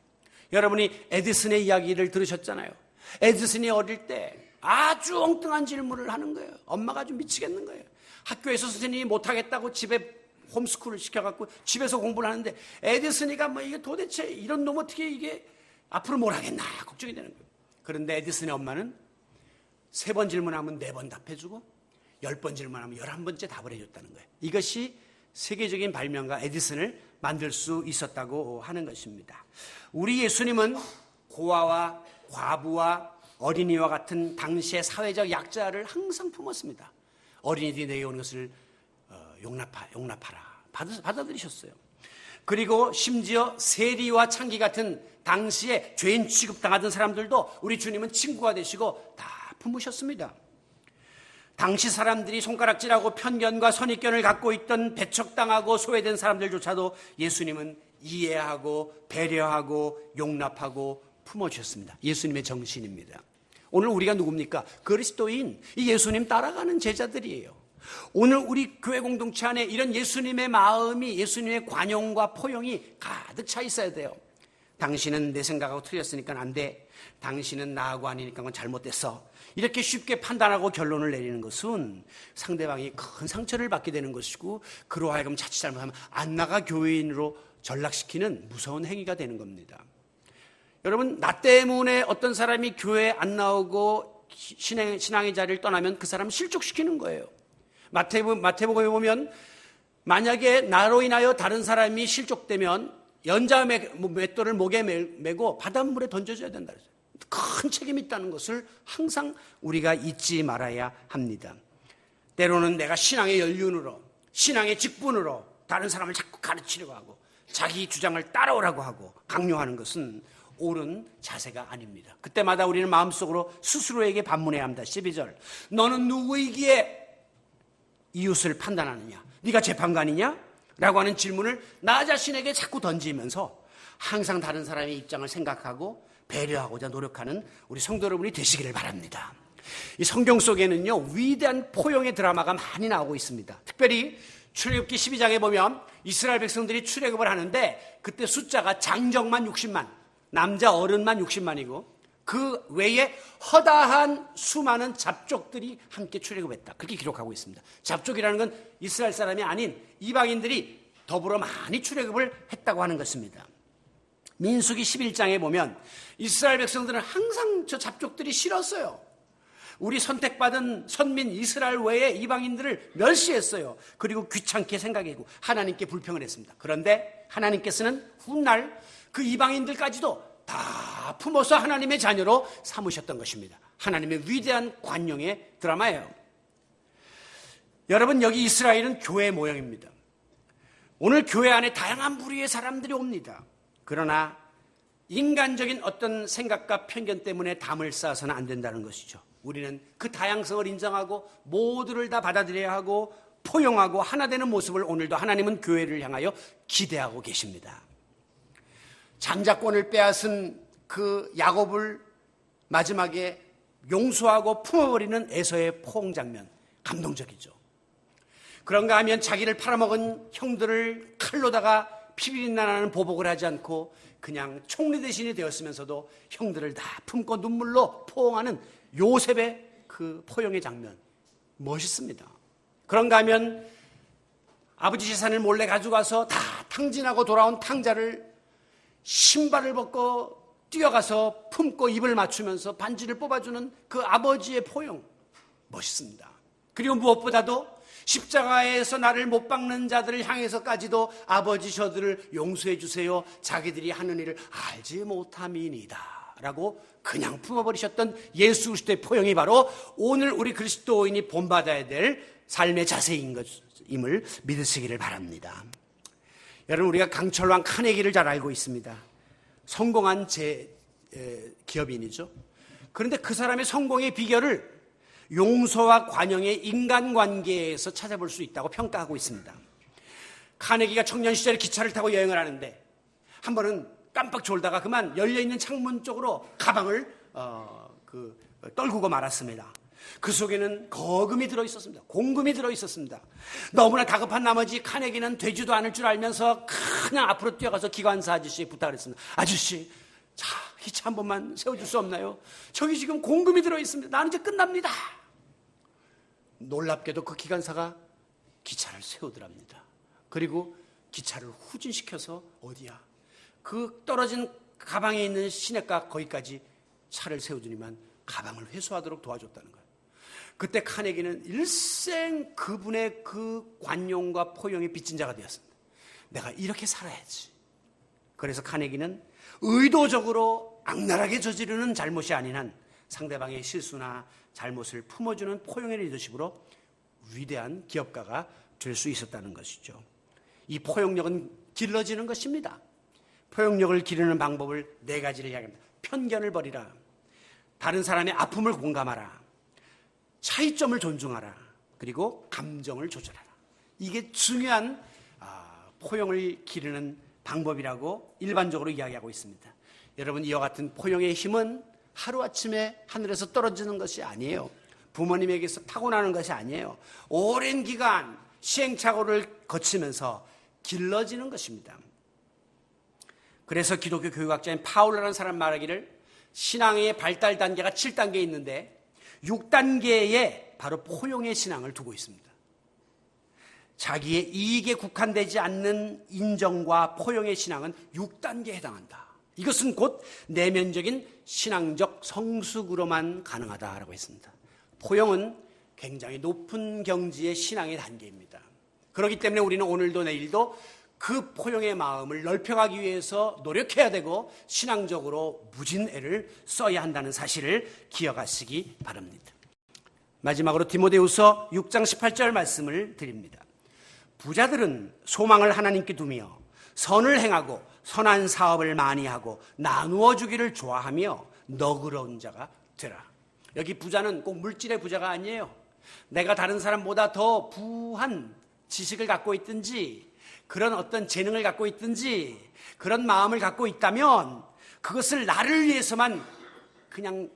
여러분이 에디슨의 이야기를 들으셨잖아요. 에디슨이 어릴 때 아주 엉뚱한 질문을 하는 거예요. 엄마가 아주 미치겠는 거예요. 학교에서 선생님이 못하겠다고 집에 홈스쿨을 시켜갖고 집에서 공부를 하는데 에디슨이가 뭐 이게 도대체 이런 놈 어떻게 이게 앞으로 뭘 하겠나 걱정이 되는 거예요. 그런데 에디슨의 엄마는 3번 질문하면 4번 답해주고 10번 질문하면 11번째 답을 해줬다는 거예요. 이것이 세계적인 발명가 에디슨을 만들 수 있었다고 하는 것입니다. 우리 예수님은 고아와 과부와 어린이와 같은 당시의 사회적 약자를 항상 품었습니다. 어린이들이 내게 오는 것을 용납하라. 받아들이셨어요. 그리고 심지어 세리와 창기 같은 당시에 죄인 취급당하던 사람들도 우리 주님은 친구가 되시고 다 품으셨습니다. 당시 사람들이 손가락질하고 편견과 선입견을 갖고 있던 배척당하고 소외된 사람들조차도 예수님은 이해하고 배려하고 용납하고 품어주셨습니다. 예수님의 정신입니다. 오늘 우리가 누굽니까? 그리스도인, 이 예수님 따라가는 제자들이에요. 오늘 우리 교회 공동체 안에 이런 예수님의 마음이, 예수님의 관용과 포용이 가득 차 있어야 돼요. 당신은 내 생각하고 틀렸으니까 안 돼. 당신은 나하고 아니니까 그건 잘못됐어. 이렇게 쉽게 판단하고 결론을 내리는 것은 상대방이 큰 상처를 받게 되는 것이고, 그로 하여금 자칫 잘못하면 안 나가 교인으로 전락시키는 무서운 행위가 되는 겁니다. 여러분, 나 때문에 어떤 사람이 교회에 안 나오고 신앙의 자리를 떠나면 그 사람을 실족시키는 거예요. 마태복음에 보면 만약에 나로 인하여 다른 사람이 실족되면 연자 맷돌을 목에 메고 바닷물에 던져줘야 된다. 큰 책임이 있다는 것을 항상 우리가 잊지 말아야 합니다. 때로는 내가 신앙의 연륜으로, 신앙의 직분으로 다른 사람을 자꾸 가르치려고 하고 자기 주장을 따라오라고 하고 강요하는 것은 옳은 자세가 아닙니다. 그때마다 우리는 마음속으로 스스로에게 반문해야 합니다. 12절, 너는 누구이기에 이웃을 판단하느냐? 네가 재판관이냐? 라고 하는 질문을 나 자신에게 자꾸 던지면서 항상 다른 사람의 입장을 생각하고 배려하고자 노력하는 우리 성도 여러분이 되시기를 바랍니다. 이 성경 속에는요, 위대한 포용의 드라마가 많이 나오고 있습니다. 특별히 출애굽기 12장에 보면 이스라엘 백성들이 출애굽을 하는데 그때 숫자가 장정만 60만, 남자 어른만 60만이고 그 외에 허다한 수많은 잡족들이 함께 출애굽했다. 그렇게 기록하고 있습니다. 잡족이라는 건 이스라엘 사람이 아닌 이방인들이 더불어 많이 출애굽을 했다고 하는 것입니다. 민수기 11장에 보면 이스라엘 백성들은 항상 저 잡족들이 싫었어요. 우리 선택받은 선민 이스라엘 외에 이방인들을 멸시했어요. 그리고 귀찮게 생각하고 하나님께 불평을 했습니다. 그런데 하나님께서는 훗날 그 이방인들까지도 다 품어서 하나님의 자녀로 삼으셨던 것입니다. 하나님의 위대한 관용의 드라마예요. 여러분, 여기 이스라엘은 교회 모형입니다. 오늘 교회 안에 다양한 부류의 사람들이 옵니다. 그러나 인간적인 어떤 생각과 편견 때문에 담을 쌓아서는 안 된다는 것이죠. 우리는 그 다양성을 인정하고 모두를 다 받아들여야 하고 포용하고 하나 되는 모습을 오늘도 하나님은 교회를 향하여 기대하고 계십니다. 장자권을 빼앗은 그 야곱을 마지막에 용서하고 품어버리는 에서의 포옹 장면, 감동적이죠. 그런가 하면 자기를 팔아먹은 형들을 칼로다가 피비린내 나는 보복을 하지 않고 그냥 총리 대신이 되었으면서도 형들을 다 품고 눈물로 포옹하는 요셉의 그 포용의 장면, 멋있습니다. 그런가 하면 아버지 재산을 몰래 가져가서 다 탕진하고 돌아온 탕자를 신발을 벗고 뛰어가서 품고 입을 맞추면서 반지를 뽑아주는 그 아버지의 포용, 멋있습니다. 그리고 무엇보다도 십자가에서 나를 못 박는 자들을 향해서까지도 아버지 저들을 용서해 주세요, 자기들이 하는 일을 알지 못함이니이다 라고 그냥 품어버리셨던 예수 그리스도의 포용이 바로 오늘 우리 그리스도인이 본받아야 될 삶의 자세인 것임을 믿으시기를 바랍니다. 여러분, 우리가 강철왕 카네기를 잘 알고 있습니다. 성공한 기업인이죠. 그런데 그 사람의 성공의 비결을 용서와 관용의 인간관계에서 찾아볼 수 있다고 평가하고 있습니다. 카네기가 청년 시절에 기차를 타고 여행을 하는데 한 번은 깜빡 졸다가 그만 열려있는 창문 쪽으로 가방을 떨구고 말았습니다. 그 속에는 거금이 들어있었습니다. 공금이 들어있었습니다. 너무나 다급한 나머지 카네기는 되지도 않을 줄 알면서 그냥 앞으로 뛰어가서 기관사 아저씨에 부탁을 했습니다. 아저씨, 자, 기차 한 번만 세워줄 수 없나요? 저기 지금 공금이 들어있습니다. 나는 이제 끝납니다. 놀랍게도 그 기관사가 기차를 세우더랍니다. 그리고 기차를 후진시켜서 어디야? 그 떨어진 가방에 있는 시냇가 거기까지 차를 세우더니만 가방을 회수하도록 도와줬다는 거예요. 그때 카네기는 일생 그분의 그 관용과 포용에 빚진 자가 되었습니다. 내가 이렇게 살아야지. 그래서 카네기는 의도적으로 악랄하게 저지르는 잘못이 아닌 한 상대방의 실수나 잘못을 품어주는 포용의 리더십으로 위대한 기업가가 될 수 있었다는 것이죠. 이 포용력은 길러지는 것입니다. 포용력을 기르는 방법을 4가지를 이야기합니다. 편견을 버리라. 다른 사람의 아픔을 공감하라. 차이점을 존중하라. 그리고 감정을 조절하라. 이게 중요한 포용을 기르는 방법이라고 일반적으로 이야기하고 있습니다. 여러분, 이와 같은 포용의 힘은 하루아침에 하늘에서 떨어지는 것이 아니에요. 부모님에게서 타고나는 것이 아니에요. 오랜 기간 시행착오를 거치면서 길러지는 것입니다. 그래서 기독교 교육학자인 파울러라는 사람 말하기를 신앙의 발달 단계가 7단계 있는데 6단계에 바로 포용의 신앙을 두고 있습니다. 자기의 이익에 국한되지 않는 인정과 포용의 신앙은 6단계에 해당한다. 이것은 곧 내면적인 신앙적 성숙으로만 가능하다라고 했습니다. 포용은 굉장히 높은 경지의 신앙의 단계입니다. 그렇기 때문에 우리는 오늘도 내일도 그 포용의 마음을 넓혀가기 위해서 노력해야 되고 신앙적으로 무진 애를 써야 한다는 사실을 기억하시기 바랍니다. 마지막으로 디모데후서 6장 18절 말씀을 드립니다. 부자들은 소망을 하나님께 두며 선을 행하고 선한 사업을 많이 하고 나누어 주기를 좋아하며 너그러운 자가 되라. 여기 부자는 꼭 물질의 부자가 아니에요. 내가 다른 사람보다 더 부한 지식을 갖고 있든지 그런 어떤 재능을 갖고 있든지 그런 마음을 갖고 있다면 그것을 나를 위해서만 그냥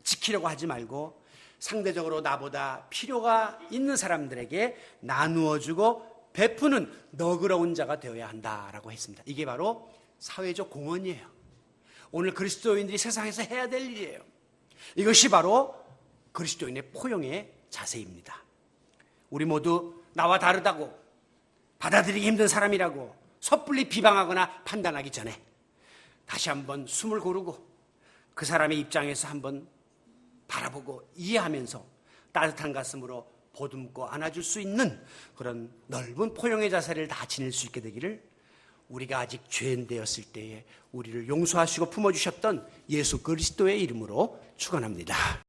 지키려고 하지 말고 상대적으로 나보다 필요가 있는 사람들에게 나누어주고 베푸는 너그러운 자가 되어야 한다라고 했습니다. 이게 바로 사회적 공헌이에요. 오늘 그리스도인들이 세상에서 해야 될 일이에요. 이것이 바로 그리스도인의 포용의 자세입니다. 우리 모두 나와 다르다고 받아들이기 힘든 사람이라고 섣불리 비방하거나 판단하기 전에 다시 한번 숨을 고르고 그 사람의 입장에서 한번 바라보고 이해하면서 따뜻한 가슴으로 보듬고 안아줄 수 있는 그런 넓은 포용의 자세를 다 지닐 수 있게 되기를 우리가 아직 죄인 되었을 때에 우리를 용서하시고 품어주셨던 예수 그리스도의 이름으로 축원합니다.